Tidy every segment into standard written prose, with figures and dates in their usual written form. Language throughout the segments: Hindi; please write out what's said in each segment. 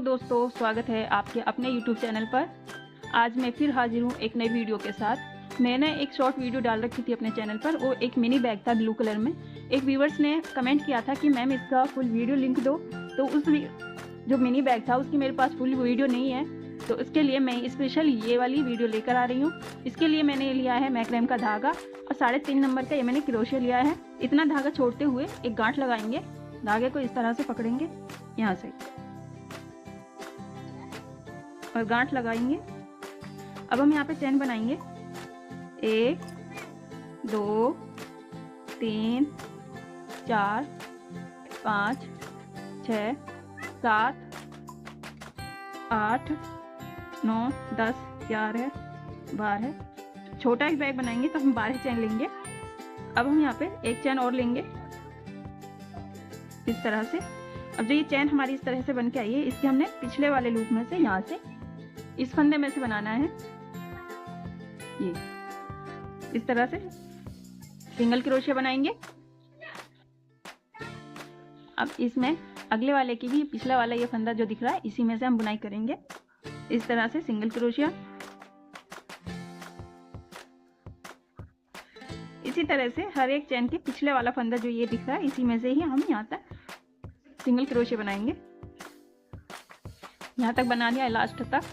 दोस्तों, स्वागत है आपके अपने YouTube चैनल पर। आज मैं फिर हाजिर हूँ एक नई वीडियो के साथ। मैंने एक शॉर्ट वीडियो डाल रखी थी अपने चैनल पर। वो एक मिनी बैग था ब्लू कलर में। एक व्यूवर्स ने कमेंट किया था कि मैम इसका फुल वीडियो लिंक दो। तो उस जो मिनी बैग था उसकी मेरे पास फुल वीडियो नहीं है, तो इसके लिए मैं स्पेशल ये वाली वीडियो लेकर आ रही हूँ। इसके लिए मैंने लिया है मैक्रैम का धागा और 3.5 नंबर का ये मैंने क्रोशिया लिया है। इतना धागा छोड़ते हुए एक गांठ लगाएंगे। धागे को इस तरह से पकड़ेंगे यहाँ से और गांठ लगाएंगे। अब हम यहाँ पे चैन बनाएंगे 1 2 3 4 5 6 7 8 9 10 11 12। छोटा एक बैग बनाएंगे तो हम 12 चैन लेंगे। अब हम यहाँ पे एक चैन और लेंगे इस तरह से। अब जो ये चैन हमारी इस तरह से बन के आई है, इसके हमने पिछले वाले लूप में से यहाँ से इस फंदे में से बनाना है। ये इस तरह से सिंगल क्रोशिया बनाएंगे। अब इसमें अगले वाले की भी पिछला वाला ये फंदा जो दिख रहा है, इसी में से हम बुनाई करेंगे इस तरह से सिंगल क्रोशिया। इसी तरह से हर एक चैन के पिछले वाला फंदा जो ये दिख रहा है, इसी में से ही हम यहाँ तक सिंगल क्रोशिया बनाएंगे। यहाँ तक बना लिया लास्ट तक।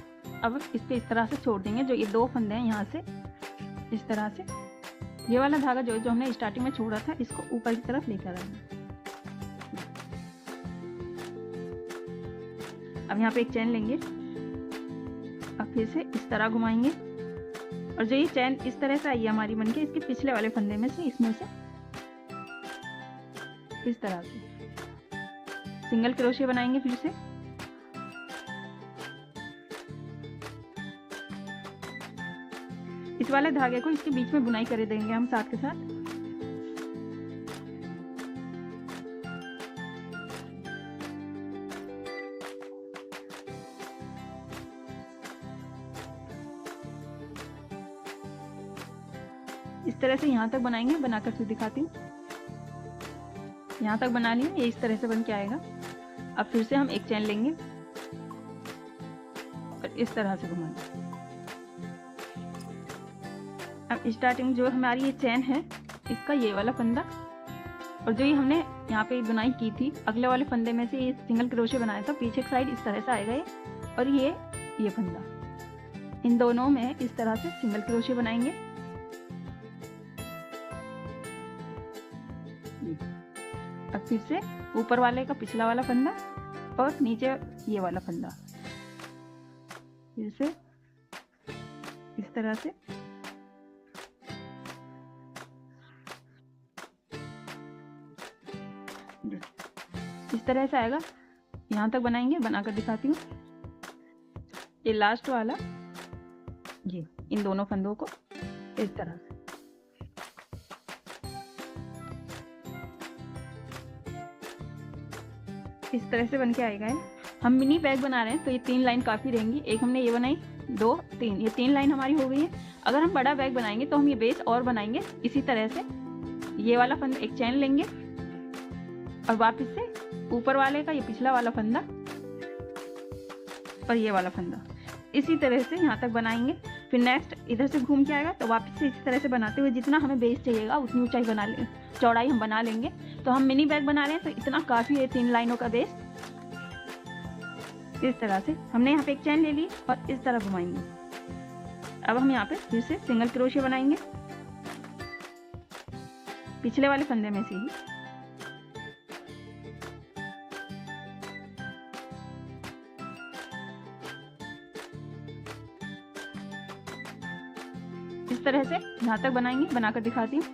अब इस पे इस तरह से छोड़ देंगे। जो ये 2 फंदे हैं यहाँ से इस तरह से, ये वाला धागा जो हमने स्टार्टिंग में छोड़ा था, इसको ऊपर की तरफ लेकर आएंगे। अब यहाँ पे एक चैन लेंगे, अब फिर से इस तरह घुमाएंगे और जो ये चैन इस तरह से आई है हमारी बनके, इसके पिछले वाले फंदे में से इसमें से इस तरह से सिंगल क्रोशिया बनाएंगे। फिर से इस वाले धागे को इसके बीच में बुनाई कर देंगे हम साथ के साथ। इस तरह से यहाँ तक बनाएंगे। बनाकर फिर दिखाती हूँ। यहाँ तक बना लिया, ये इस तरह से बन के आएगा। अब फिर से हम एक चैन लेंगे और इस तरह से घुमाएंगे। अब स्टार्टिंग जो हमारी ये चैन है, इसका ये वाला फंदा और जो ये हमने यहाँ पे बुनाई की थी, अगले वाले फंदे में से ये सिंगल क्रोशिया बनाया था, पीछे की साइड इस तरह से आएगा ये। और ये फंदा, इन दोनों में इस तरह से सिंगल क्रोशिया बनाएंगे। अब फिर से ऊपर वाले का पिछला वाला फंदा और नीचे ये वाला फंदा, फिर से इस तरह से इस तरह से आएगा। यहाँ तक बनाएंगे। बनाकर दिखाती हूँ। ये लास्ट वाला, ये इन दोनों फंदों को इस तरह से इस तरह से बन के आएगा। हम मिनी बैग बना रहे हैं तो ये 3 लाइन काफ़ी रहेंगी। एक हमने ये बनाई, 2 3, ये 3 लाइन हमारी हो गई है। अगर हम बड़ा बैग बनाएंगे तो हम ये बेस और बनाएंगे इसी तरह से। ये वाला फंदा एक चैन लेंगे और वापस से ऊपर वाले का ये पिछला वाला फंदा और ये वाला फंदा इसी तरह से यहाँ तक बनाएंगे। फिर नेक्स्ट इधर से घूम के आएगा तो वापस से इसी तरह से बनाते हुए जितना हमें बेस चाहिएगा उतनी ऊंचाई चौड़ाई हम बना लेंगे। तो हम मिनी बैग बना रहे हैं तो इतना काफ़ी है 3 लाइनों का बेस। इस तरह से हमने यहाँ पे एक चैन ले ली और इस तरह घुमाएंगे। अब हम यहाँ पे फिर से सिंगल क्रोशिया बनाएंगे पिछले वाले फंदे में से ही। इस तरह से यहाँ तक बनाएंगे। बनाकर दिखाती हूँ।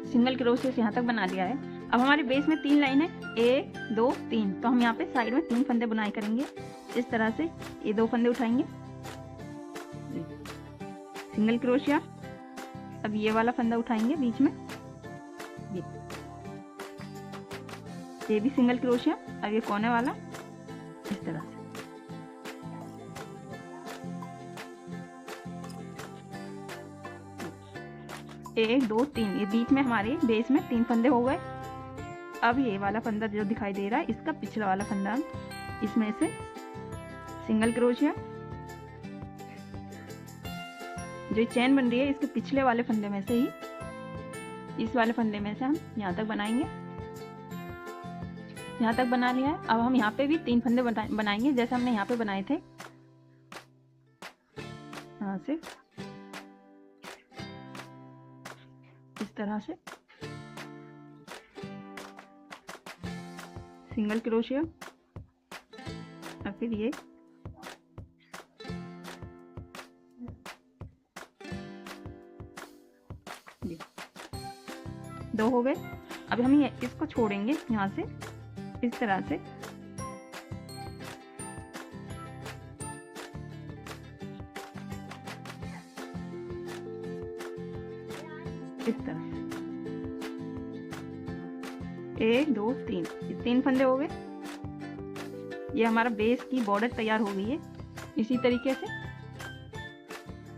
सिंगल क्रोशिया से यहाँ तक बना लिया है। अब हमारे बेस में 3 लाइन है, 1 2 3। तो हम यहाँ पे साइड में 3 फंदे बुनाई करेंगे इस तरह से। ये 2 फंदे उठाएंगे, सिंगल क्रोशिया। अब ये वाला फंदा उठाएंगे बीच में, ये भी सिंगल क्रोशिया। अब ये कोने वाला इस तरह से। 1 2 3, ये बीच में हमारे बेस में 3 फंदे हो गए। अब ये वाला फंदा जो दिखाई दे रहा है, इसका पिछला वाला फंदा हम इसमें से सिंगल क्रोशिया, जो चेन बन रही है इसके पिछले वाले फंदे में से ही, इस वाले फंदे में से हम यहाँ तक बनाएंगे। यहाँ तक बना लिया है। अब हम यहाँ पे भी 3 फंदे बनाएंगे जैसे हमने यहाँ पे बनाए थे। यहाँ से इस तरह से सिंगल क्रोशिया और फिर ये दो हो गए। अब हम ये इसको छोड़ेंगे यहाँ से इस तरह से, इस तरह से 1 2 3, ये 3 फंदे हो गए। ये हमारा बेस की बॉर्डर तैयार हो गई है। इसी तरीके से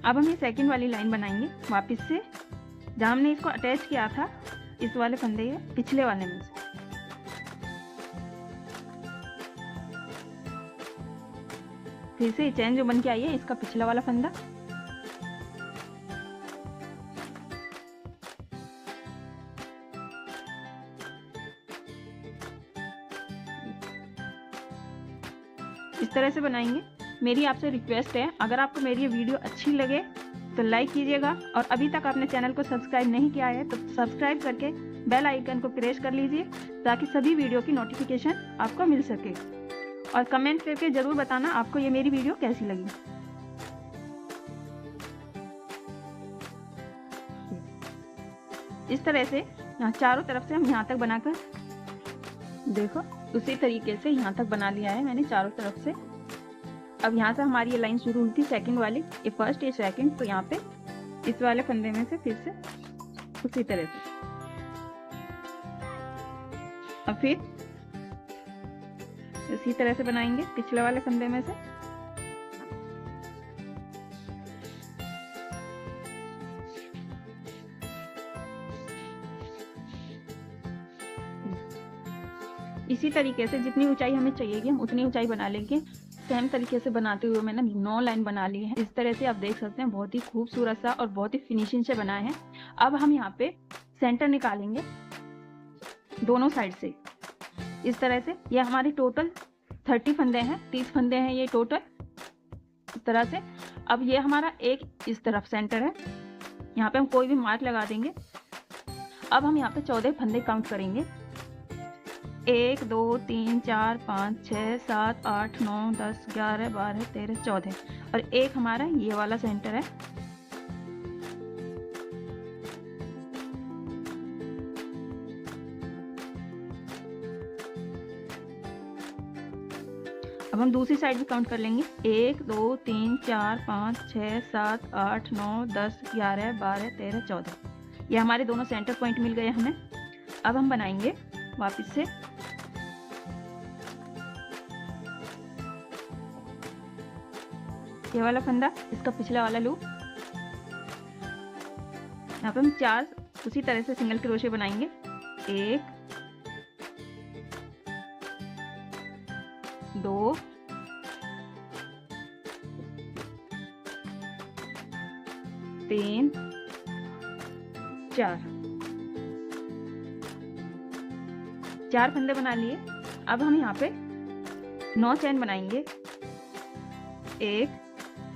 अब हम ये सेकंड वाली लाइन बनाएंगे वापस से, जहाँ हमने इसको अटैच किया था इस वाले फंदे के पिछले वाले में से। फिर से चेन जो बन के आई है इसका पिछला वाला फंदा, इस तरह से बनाएंगे। मेरी आपसे रिक्वेस्ट है, अगर आपको मेरी ये वीडियो अच्छी लगे तो लाइक कीजिएगा, और अभी तक आपने चैनल को सब्सक्राइब नहीं किया है तो सब्सक्राइब करके बेल आइकन को प्रेस कर लीजिए ताकि सभी वीडियो की नोटिफिकेशन आपको मिल सके। और कमेंट करके ज़रूर बताना आपको ये मेरी वीडियो कैसी लगी। इस तरह से यहाँ चारों तरफ से हम यहाँ तक बनाकर देखो, उसी तरीके से यहाँ तक बना लिया है मैंने चारों तरफ से। अब यहाँ से हमारी ये लाइन शुरू हुई थी सेकंड वाली, ये फर्स्ट ये सेकंड, तो यहाँ पे इस वाले फंदे में से फिर से उसी तरह से, अब फिर इसी तरह से बनाएंगे पिछले वाले फंदे में से। इसी तरीके से जितनी ऊंचाई हमें चाहिए हम उतनी ऊंचाई बना लेंगे। सेम तरीके से बनाते हुए मैंने 9 लाइन बना ली है। इस तरह से आप देख सकते हैं बहुत ही खूबसूरत सा और बहुत ही फिनिशिंग से बना है। अब हम यहाँ पे सेंटर निकालेंगे दोनों साइड से इस तरह से। ये हमारे टोटल 30 फंदे हैं, 30 फंदे हैं ये टोटल, इस तरह से। अब ये हमारा एक इस तरफ सेंटर है, यहाँ पे हम कोई भी मार्क लगा देंगे। अब हम यहाँ पे 14 फंदे काउंट करेंगे, 1 2 3 4 5 6 7 8 9 10 11 12 13 14, और एक हमारा ये वाला सेंटर है। अब हम दूसरी साइड भी काउंट कर लेंगे, 1 2 3 4 5 6 7 8 9 10 11 12 13 14, ये हमारे दोनों सेंटर पॉइंट मिल गए हमें। अब हम बनाएंगे वापस से ये वाला फंदा, इसका पिछला वाला लूप। यहाँ पे हम 4 उसी तरह से सिंगल क्रोशे बनाएंगे, 1 2 3 4 फंदे बना लिए। अब हम यहाँ पे 9 चैन बनाएंगे, 1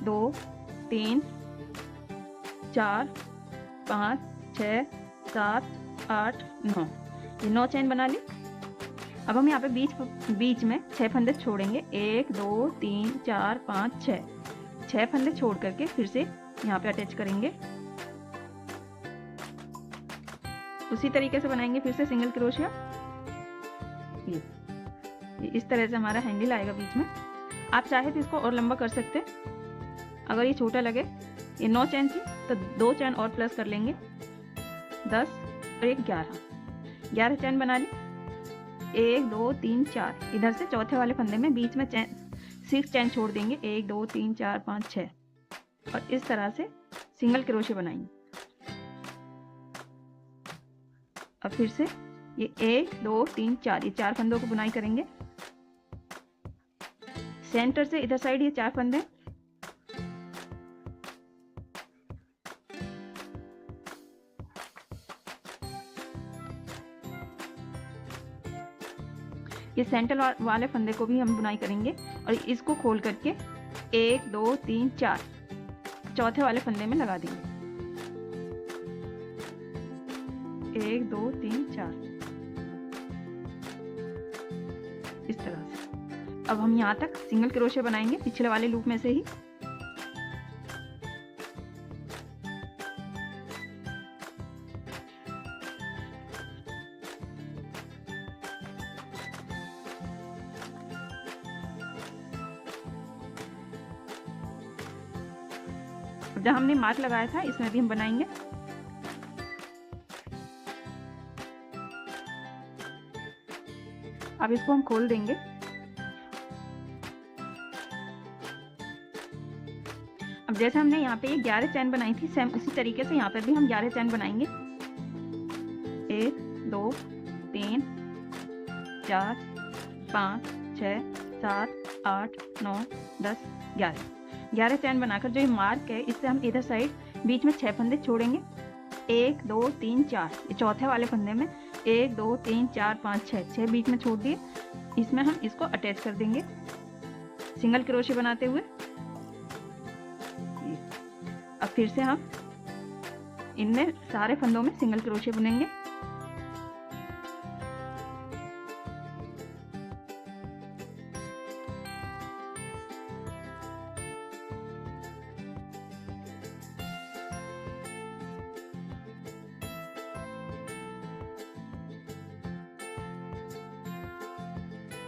2 3 4 5 6 7 8 9, ये 9 चैन बना ली। अब हम यहाँ पे बीच में 6 फंदे छोड़ेंगे, 1 2 3 4 5 6 फंदे छोड़ करके फिर से यहाँ पे अटैच करेंगे। उसी तरीके से बनाएंगे फिर से सिंगल क्रोशिया। ये इस तरह से हमारा हैंडल आएगा बीच में। आप चाहे तो इसको और लंबा कर सकते हैं, अगर ये छोटा लगे। ये 9 चैन थी तो 2 चैन और प्लस कर लेंगे, 10 और 1 11 चैन बना ली। 1 2 3 4, इधर से चौथे वाले फंदे में बीच में 6 चैन छोड़ देंगे, 1 2 3 4 5 6, और इस तरह से सिंगल क्रोशे बनाएंगे। अब फिर से ये 1 2 3 4 ये 4 फंदों को बुनाई करेंगे। सेंटर से इधर साइड ये 4 फंदे, ये सेंटर वाले फंदे को भी हम बुनाई करेंगे और इसको खोल करके 1 2 3 4 चौथे वाले फंदे में लगा देंगे। 1 2 3 4 इस तरह से। अब हम यहाँ तक सिंगल क्रोशे बनाएंगे पिछले वाले लूप में से ही। जहाँ हमने मार्क लगाया था इसमें भी हम बनाएंगे। अब इसको हम खोल देंगे। अब जैसे हमने यहाँ पे 11 चैन बनाई थी, सेम उसी तरीके से यहाँ पे भी हम 11 चैन बनाएंगे। 1 2 3 4 5 6 7 8 9 10 11 चैन बनाकर जो ये मार्क है इससे हम इधर साइड बीच में 6 फंदे छोड़ेंगे। 1 2 3 4 ये चौथे वाले फंदे में 1 2 3 4 5 6 बीच में छोड़ दिए। इसमें हम इसको अटैच कर देंगे सिंगल क्रोशे बनाते हुए। अब फिर से हम इनमें सारे फंदों में सिंगल क्रोशे बुनेंगे।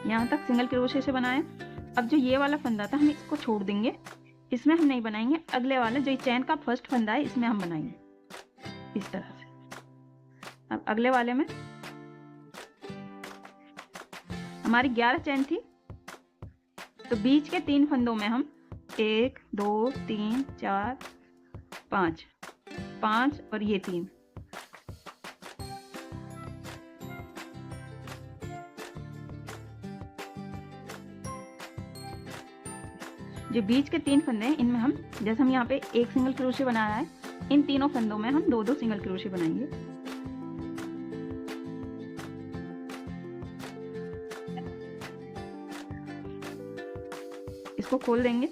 यहाँ तक सिंगल क्रोशे से बनाएं। अब जो ये वाला फंदा था हम इसको छोड़ देंगे, इसमें हम नहीं बनाएंगे। अगले वाले जो चैन का फर्स्ट फंदा है इसमें हम बनाएंगे इस तरह से। अब अगले वाले में हमारी 11 चैन थी, तो बीच के 3 फंदों में हम 1 2 3 4 5 और ये 3 जो बीच के 3 फंदे हैं इनमें हम, जैसे हम यहाँ पे एक सिंगल क्रोशे बनाया है, इन तीनों फंदों में हम 2 सिंगल क्रोशे बनाएंगे। इसको खोल देंगे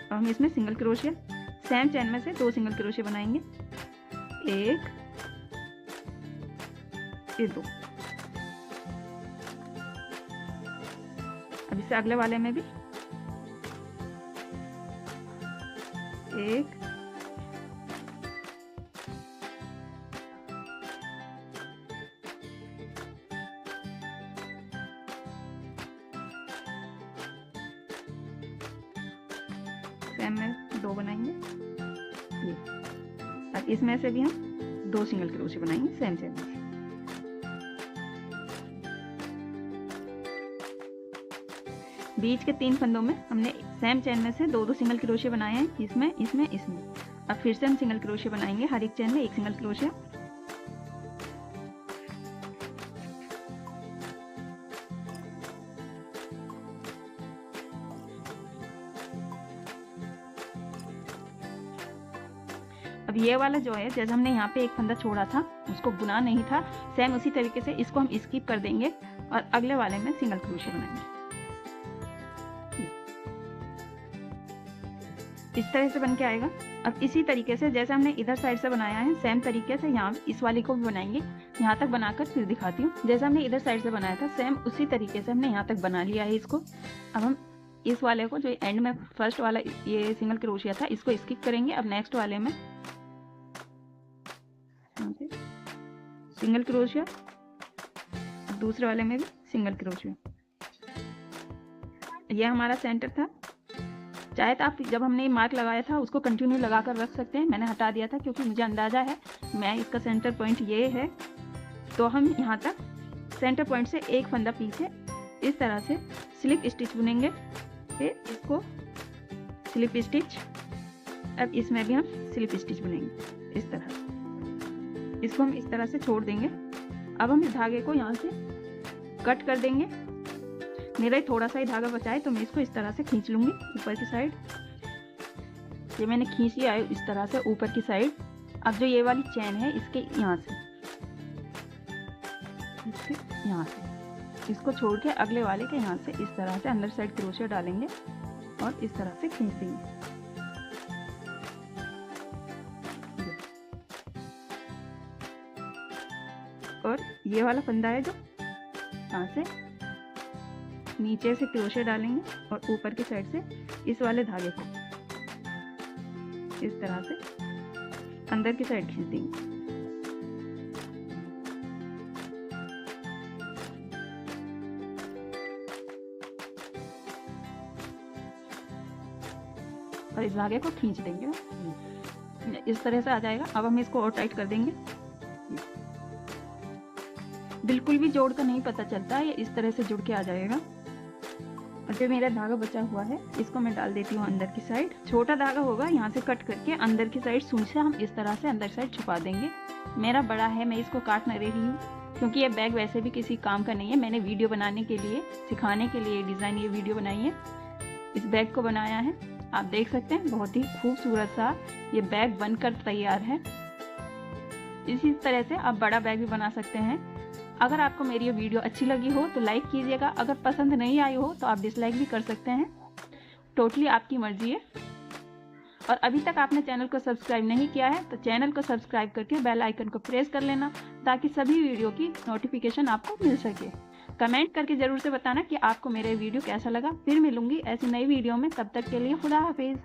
और हम इसमें सिंगल क्रोशे सेम चैन में से 2 सिंगल क्रोशे बनाएंगे। 1 ये 2। अब इससे अगले वाले में भी 1 सेम में 2 बनाएंगे ये। अब इसमें से भी हम 2 सिंगल क्रोशे बनाएंगे सेम चैन में। बीच के 3 फंदों में हमने सेम चैन में से 2 सिंगल क्रोशे बनाए हैं, इसमें। अब फिर से हम सिंगल क्रोशे बनाएंगे, हर एक चैन में 1 सिंगल क्रोशे। अब ये वाला जो है, जैसे हमने यहाँ पे एक फंदा छोड़ा था उसको बुना नहीं था, सेम उसी तरीके से इसको हम स्किप कर देंगे और अगले वाले में सिंगल क्रोशे बनाएंगे। इस तरह से बन के आएगा। अब इसी तरीके से जैसे हमने इधर साइड से बनाया है, सेम तरीके से यहाँ इस वाले को भी बनाएंगे। यहाँ तक बनाकर फिर दिखाती हूँ। जैसे हमने इधर साइड से बनाया था, सेम उसी तरीके से हमने यहाँ तक बना लिया है इसको। अब हम इस वाले को, जो एंड में फर्स्ट वाला ये सिंगल क्रोशिया था, इसको स्किप करेंगे। अब नेक्स्ट वाले में सिंगल क्रोशिया, दूसरे वाले में भी सिंगल क्रोशिया। ये हमारा सेंटर था। चाहे तो आप जब हमने मार्क लगाया था उसको कंटिन्यू लगा कर रख सकते हैं, मैंने हटा दिया था क्योंकि मुझे अंदाज़ा है मैं इसका सेंटर पॉइंट ये है। तो हम यहाँ तक सेंटर पॉइंट से एक फंदा पीछे इस तरह से स्लिप स्टिच बुनेंगे, फिर इसको स्लिप स्टिच। अब इसमें भी हम स्लिप स्टिच बुनेंगे इस तरह। इसको हम इस तरह से छोड़ देंगे। अब हम इस धागे को यहाँ से कट कर देंगे। मेरा थोड़ा सा ही धागा बचा है तो मैं इसको इस तरह से खींच लूँगी ऊपर की साइड। ये मैंने खींच लिया है इस तरह से ऊपर की साइड। अब जो ये वाली चैन है इसके यहाँ से इसको छोड़ के अगले वाले के यहाँ से इस तरह से अंदर साइड क्रोशे डालेंगे और इस तरह से खींच देंगे। और ये वाला फंदा है जो यहाँ से नीचे से क्रोशे डालेंगे और ऊपर की साइड से इस वाले धागे को इस तरह से अंदर की साइड खींच देंगे। और इस धागे को खींच देंगे। इस तरह से आ जाएगा। अब हम इसको और टाइट कर देंगे। बिल्कुल भी जोड़ कर नहीं पता चलता है, ये इस तरह से जुड़ के आ जाएगा। और जो मेरा धागा बचा हुआ है इसको मैं डाल देती हूँ अंदर की साइड। छोटा धागा होगा यहाँ से कट करके अंदर की साइड सुई से हम इस तरह से अंदर साइड छुपा देंगे। मेरा बड़ा है, मैं इसको काट नहीं रही हूँ क्योंकि ये बैग वैसे भी किसी काम का नहीं है। मैंने वीडियो बनाने के लिए, सिखाने के लिए डिज़ाइन ये वीडियो बनाई है, इस बैग को बनाया है। आप देख सकते हैं बहुत ही खूबसूरत सा ये बैग बनकर तैयार है। इसी तरह से आप बड़ा बैग भी बना सकते हैं। अगर आपको मेरी ये वीडियो अच्छी लगी हो तो लाइक कीजिएगा। अगर पसंद नहीं आई हो तो आप डिसलाइक भी कर सकते हैं, टोटली आपकी मर्जी है। और अभी तक आपने चैनल को सब्सक्राइब नहीं किया है तो चैनल को सब्सक्राइब करके बेल आइकन को प्रेस कर लेना ताकि सभी वीडियो की नोटिफिकेशन आपको मिल सके। कमेंट करके ज़रूर से बताना कि आपको मेरा वीडियो कैसा लगा। फिर मिलूंगी ऐसी नई वीडियो में, तब तक के लिए खुदा हाफिज़।